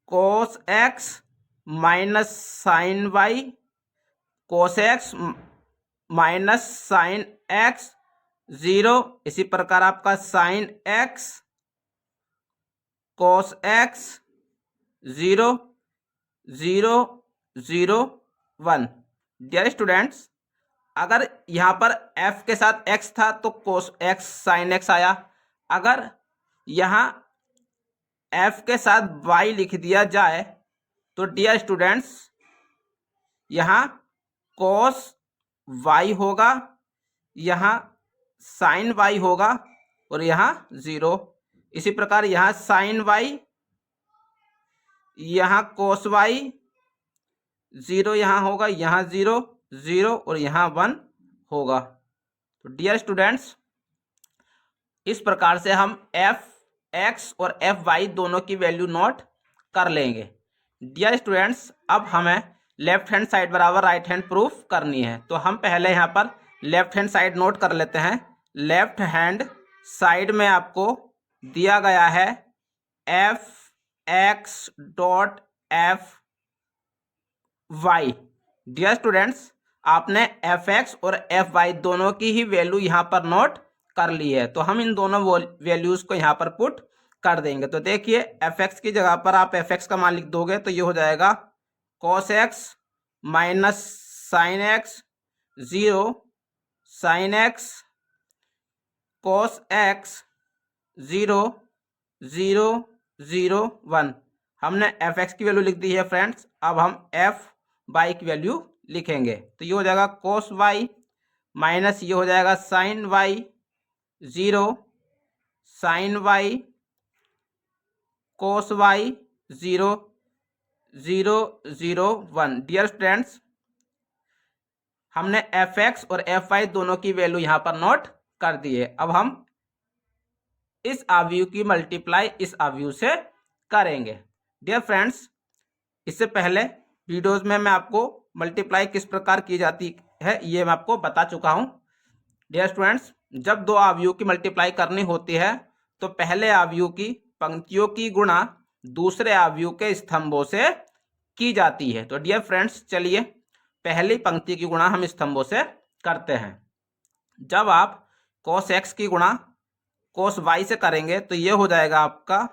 cos x minus sine y, cos x minus sine x 0, इसी प्रकार आपका sine x cos x 0 0 0 1। Dear students, अगर यहाँ पर f के साथ x था तो cos x साइन x आया। अगर यहाँ f के साथ y लिख दिया जाए तो डियर स्टूडेंट्स यहाँ cos y होगा, यहाँ साइन y होगा और यहाँ 0। इसी प्रकार यहाँ साइन y, यहाँ cos y 0 यहाँ होगा, यहाँ 0 0 और यहाँ 1 होगा। तो डियर स्टूडेंट्स, इस प्रकार से हम f(x) और f(y) दोनों की वैल्यू नोट कर लेंगे। डियर स्टूडेंट्स, अब हमें लेफ्ट हैंड साइड बराबर राइट हैंड प्रूफ करनी है। तो हम पहले यहाँ पर लेफ्ट हैंड साइड नोट कर लेते हैं। लेफ्ट हैंड साइड में आपको दिया गया है f(x) dot f(y). Dear students, आपने f(x) और f(y) दोनों की ही वैल्यू यहाँ पर नोट कर ली है। तो हम इन दोनों वैल्यूज को यहाँ पर पुट कर देंगे। तो देखिए, f(x) की जगह पर आप f(x) का मान लिख दोगे तो ये हो जाएगा cos x minus sine x 0 sine x cos x 0 0 0 1। हमने f(x) की वैल्यू लिख दी है फ्रेंड्स। अब हम f(y) की वैल्यू लिखेंगे तो ये हो जाएगा cos y माइनस ये हो जाएगा sine y 0 sine y cos y 0 0 0 1। Dear students, हमने f(x) और f(y) दोनों की वैल्यू यहाँ पर नोट कर दी है। अब हम इस आव्यूह की मल्टीप्लाई इस आव्यूह से करेंगे। डियर फ्रेंड्स, इससे पहले वीडियोस में मैं आपको मल्टीप्लाई किस प्रकार की जाती है ये मैं आपको बता चुका हूँ। डियर स्टूडेंट्स, जब दो आव्यूह की मल्टीप्लाई करनी होती है तो पहले आव्यूह की पंक्तियों की गुणा दूसरे आव्यूह के स्तंभों से की जाती है। तो डियर फ्रेंड्स, चलिए पहली पंक्ति की गुणा हम स्तंभों से करते हैं। जब आप cos x की गुणा cos y से करेंगे तो ये हो जाएगा आपका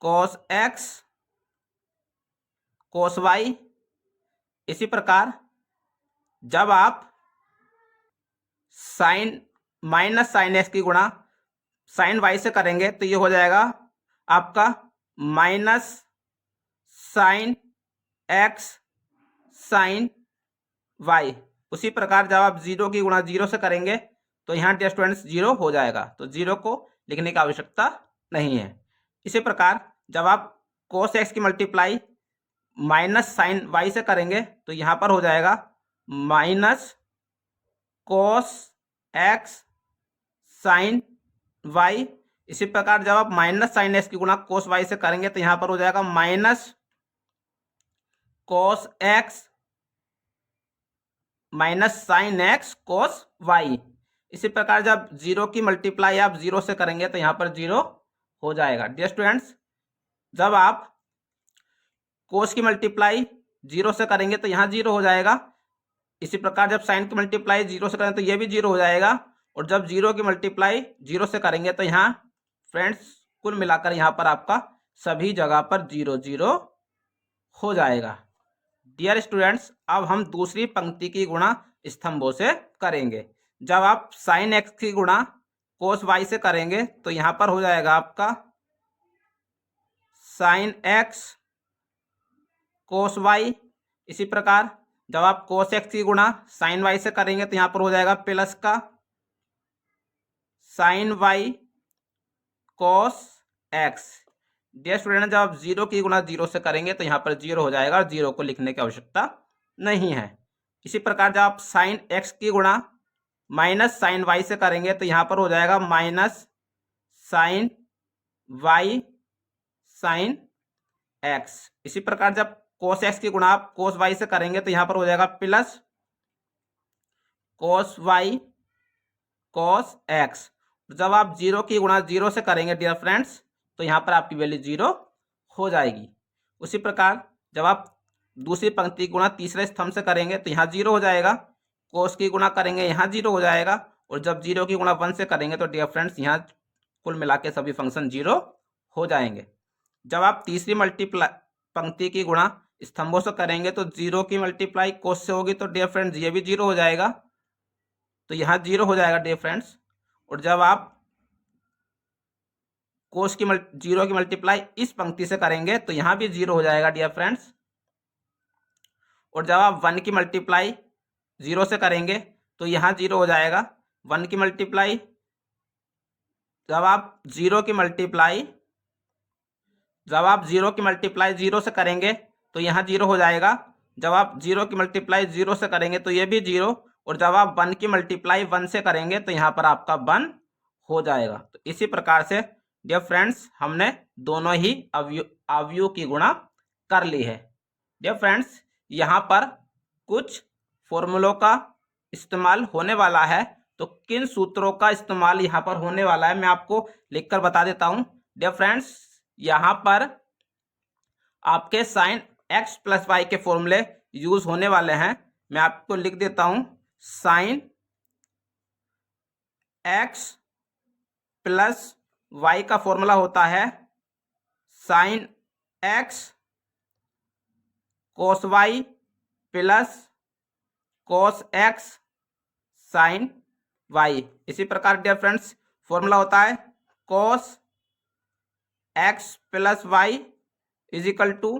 cos x cos y। इसी प्रकार जब आप साइन माइनस साइन x की गुणा साइन y से करेंगे तो ये हो जाएगा आपका minus sine x sine y। उसी प्रकार जब आप 0 की गुणा 0 से करेंगे तो यहाँ डियर स्टूडेंट्स 0 हो जाएगा, तो 0 को लिखने की आवश्यकता नहीं है। इसी प्रकार जब आप cos x की मल्टीप्लाई माइनस साइन y से करेंगे तो यहाँ पर हो जाएगा minus cos x sine y। इसी प्रकार जब आप माइनस साइन x की गुणा cos y से करेंगे तो यहाँ पर हो जाएगा minus cos x minus sine x cos y। इसी प्रकार जब 0 की मल्टीप्लाई आप 0 से करेंगे तो यहाँ पर 0 हो जाएगा। डियर स्टूडेंट्स, जब आप cos की मल्टीप्लाई 0 से करेंगे तो यहाँ 0 हो जाएगा। इसी प्रकार जब साइन की मल्टीप्लाई 0 से करें तो ये भी 0 हो जाएगा, और जब 0 की मल्टीप्लाई 0 से करेंगे तो यहाँ फ्रेंड्स कुल मिलाकर यहाँ पर आपका सभी जगह पर 0 0 हो जाएगा। डियर स्टूडेंट्स, अब हम दूसरी पंक्ति की गुणा स्तंभों से करेंगे। जब आप साइन एक्स की गुणा कोस वाई से करेंगे तो यहाँ पर हो जाएगा आपका साइन एक्स कोस वाई। इसी प्रकार जब आप कोस एक्स की गुणा साइन वाई से करेंगे तो यहाँ पर हो जाएगा प्लस का sine y cos x. Dear student, जब आप 0 की गुणा 0 से करेंगे तो यहाँ पर 0 हो जाएगा और 0 को लिखने की आवश्यकता नहीं है। इसी प्रकार जब आप साइन एक्स की गुणा माइनस साइन वाई से करेंगे तो यहाँ पर हो जाएगा minus sine y sine x. इसी प्रकार जब कोस एक्स की गुणा आप कोस वाई से करेंगे तो यहाँ पर हो जाएगा plus cos y cos x. जब आप 0 की गुणा 0 से करेंगे डियर फ्रेंड्स तो यहाँ पर आपकी वैल्यू 0 हो जाएगी। उसी प्रकार जब आप दूसरी पंक्ति की गुणा तीसरे स्तंभ से करेंगे तो यहाँ 0 हो जाएगा, कोस की गुणा करेंगे यहाँ 0 हो जाएगा, और जब 0 की गुणा 1 से करेंगे तो डियर फ्रेंड्स यहाँ कुल मिला के सभी फंक्शन 0 हो जाएंगे। जब आप तीसरी मल्टीप्लाई पंक्ति की गुणा स्तंभों से करेंगे तो 0 की मल्टीप्लाई कोस से होगी तो डियर फ्रेंड्स ये भी 0 हो जाएगा, तो यहाँ 0 हो जाएगा डियर फ्रेंड्स। और जब आप कोस की 0 की मल्टीप्लाई इस पंक्ति से करेंगे तो यहाँ भी 0 हो जाएगा डियर फ्रेंड्स। और जब आप 1 की मल्टीप्लाई 0 से करेंगे तो यहाँ 0 हो जाएगा। 1 की मल्टीप्लाई जब आप 0 की मल्टीप्लाई 0 से करेंगे तो यहाँ 0 हो जाएगा। जब आप 0 की मल्टीप्लाई 0 से करेंगे तो ये भी 0, और जब आप 1 की मल्टीप्लाई 1 से करेंगे तो यहाँ पर आपका 1 हो जाएगा। तो इसी प्रकार से डियर फ्रेंड्स हमने दोनों ही अवयव की गुणा कर ली है। डियर फ्रेंड्स, यहाँ पर कुछ फॉर्मूलों का इस्तेमाल होने वाला है, तो किन सूत्रों का इस्तेमाल यहाँ पर होने वाला है मैं आपको लिखकर बता देता हूँ। डियर फ्रेंड्स, यहाँ पर आपके साइन एक्स प्लस वाई के फॉर्मूले यूज होने वाले हैं। मैं आपको लिख देता हूँ, साइन एक्स प्लस वाई का फॉर्मूला होता है sine x cos y plus cos x sine y. इसी प्रकार डियर फ्रेंड्स फॉर्मूला होता है cos x plus y is equal to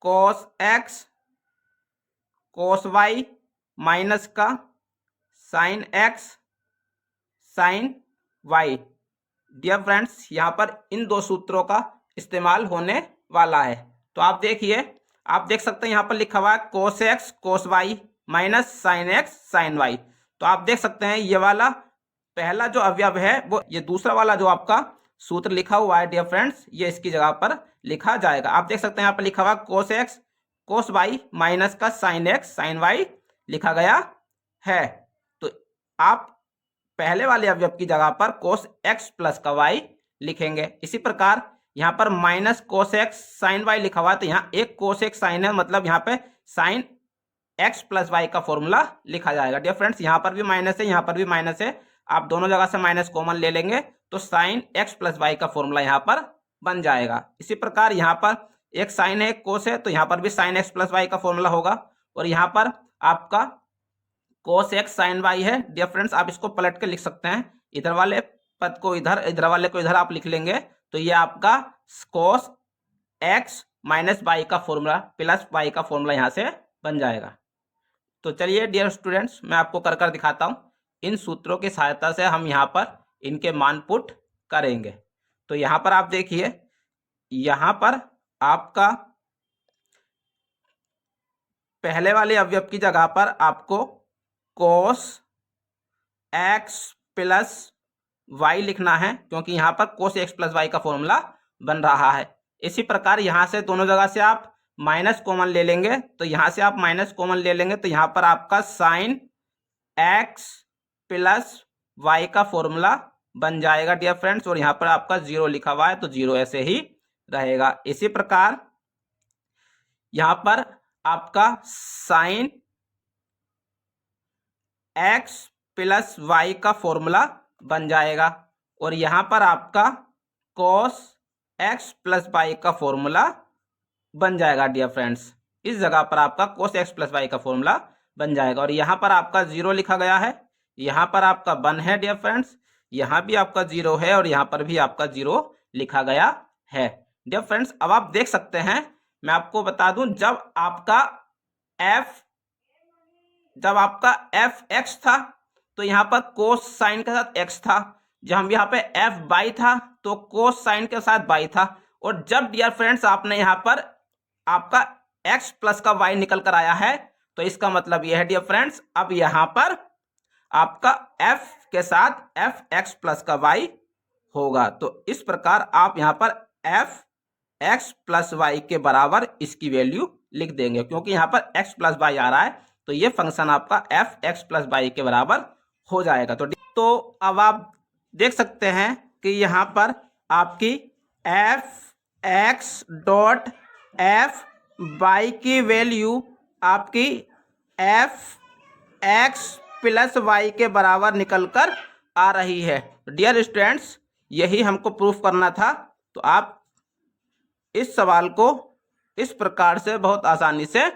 cos x cos y minus का sine x sine y. Dear friends, यहाँ पर इन दो सूत्रों का इस्तेमाल होने वाला है। तो आप देखिए, आप देख सकते हैं यहाँ पर लिखा हुआ है cos x cos y minus sine x sine y. तो आप देख सकते हैं ये वाला पहला जो अवयव है वो ये दूसरा वाला जो आपका सूत्र लिखा हुआ है डियर फ्रेंड्स ये इसकी जगह पर लिखा जाएगा। आप देख सकते हैं यहाँ पर लिखा हुआ कोस एक्स कोस वाई माइनस का साइन एक्स साइन वाई लिखा गया है। तो आप पहले वाले अवयव की जगह पर कोस एक्स प्लस का वाई लिखेंगे। इसी प्रकार यहाँ पर minus cos x sine y लिखा हुआ है, तो यहाँ एक कोस एक्स साइन है, मतलब यहाँ पे साइन एक्स प्लस वाई का फॉर्मूला लिखा जाएगा। डियर फ्रेंड्स, यहाँ पर भी माइनस है, यहाँ पर भी माइनस है, आप दोनों जगह से माइनस कॉमन ले लेंगे तो साइन एक्स प्लस वाई का फॉर्मूला यहाँ पर बन जाएगा। इसी प्रकार यहाँ पर एक साइन है एक कोस है, तो यहाँ पर भी साइन एक्स प्लस वाई का फॉर्मूला होगा, और यहाँ पर आपका कोस एक्स साइन वाई है। डियर फ्रेंड्स, आप इसको पलट के लिख सकते हैं, इधर वाले पद को इधर, इधर वाले को इधर आप लिख लेंगे, तो ये आपका कोस एक्स माइनस वाई का फॉर्मूला प्लस वाई का फॉर्मूला यहाँ से बन जाएगा। तो चलिए डियर स्टूडेंट्स, मैं आपको कर कर दिखाता हूँ। इन सूत्रों की सहायता से हम यहाँ पर इनके मान पुट करेंगे। तो यहाँ पर आप देखिए, यहाँ पर आपका पहले वाले अवयव की जगह पर आपको कोस एक्स प्लस वाई लिखना है, क्योंकि यहाँ पर कोस एक्स प्लस वाई का फॉर्मूला बन रहा है। इसी प्रकार यहाँ से दोनों जगह से आप माइनस कॉमन ले लेंगे, तो यहाँ से आप माइनस कॉमन ले लेंगे तो यहाँ पर आपका साइन एक्स प्लस वाई का फॉर्मूला बन जाएगा डियर फ्रेंड्स, और यहाँ पर आपका 0 लिखा हुआ है तो 0 ऐसे ही रहेगा। इसी प्रकार यहाँ पर आपका साइन एक्स प्लस वाई का फॉर्मूला बन जाएगा और यहाँ पर आपका कॉस एक्स प्लस वाई का फॉर्मूला बन जाएगा डियर फ्रेंड्स। इस जगह पर आपका cos x प्लस वाई का फॉर्मूला बन जाएगा और यहाँ पर आपका 0 लिखा गया है, यहाँ पर आपका 1 है डियर फ्रेंड्स, यहाँ भी आपका 0 है और यहाँ पर भी आपका 0 लिखा गया है डियर फ्रेंड्स। अब आप देख सकते हैं, मैं आपको बता दूं, जब आपका एफ एक्स था तो यहाँ पर कोस साइन के साथ x था, जब हम यहाँ पे एफ वाई था तो कोस साइन के साथ y था, और जब डियर फ्रेंड्स आपने यहाँ पर आपका x प्लस का y निकल कर आया है तो इसका मतलब यह है डियर फ्रेंड्स, अब यहाँ पर आपका f के साथ एफ एक्स प्लस का y होगा। तो इस प्रकार आप यहाँ पर एफ एक्स प्लस वाई के बराबर इसकी वैल्यू लिख देंगे, क्योंकि यहाँ पर x प्लस वाई आ रहा है तो ये फंक्शन आपका एफ एक्स प्लस वाई के बराबर हो जाएगा। तो अब आप देख सकते हैं कि यहाँ पर आपकी f x dot f y की वैल्यू आपकी एफ एक्स प्लस वाई के बराबर निकल कर आ रही है। डियर स्टूडेंट्स, यही हमको प्रूफ करना था। तो आप इस सवाल को इस प्रकार से बहुत आसानी से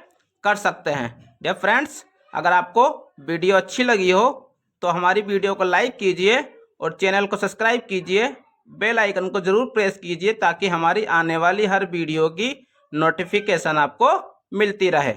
कर सकते हैं। डियर फ्रेंड्स, अगर आपको वीडियो अच्छी लगी हो तो हमारी वीडियो को लाइक कीजिए और चैनल को सब्सक्राइब कीजिए, बेल आइकन को जरूर प्रेस कीजिए ताकि हमारी आने वाली हर वीडियो की नोटिफिकेशन आपको मिलती रहे।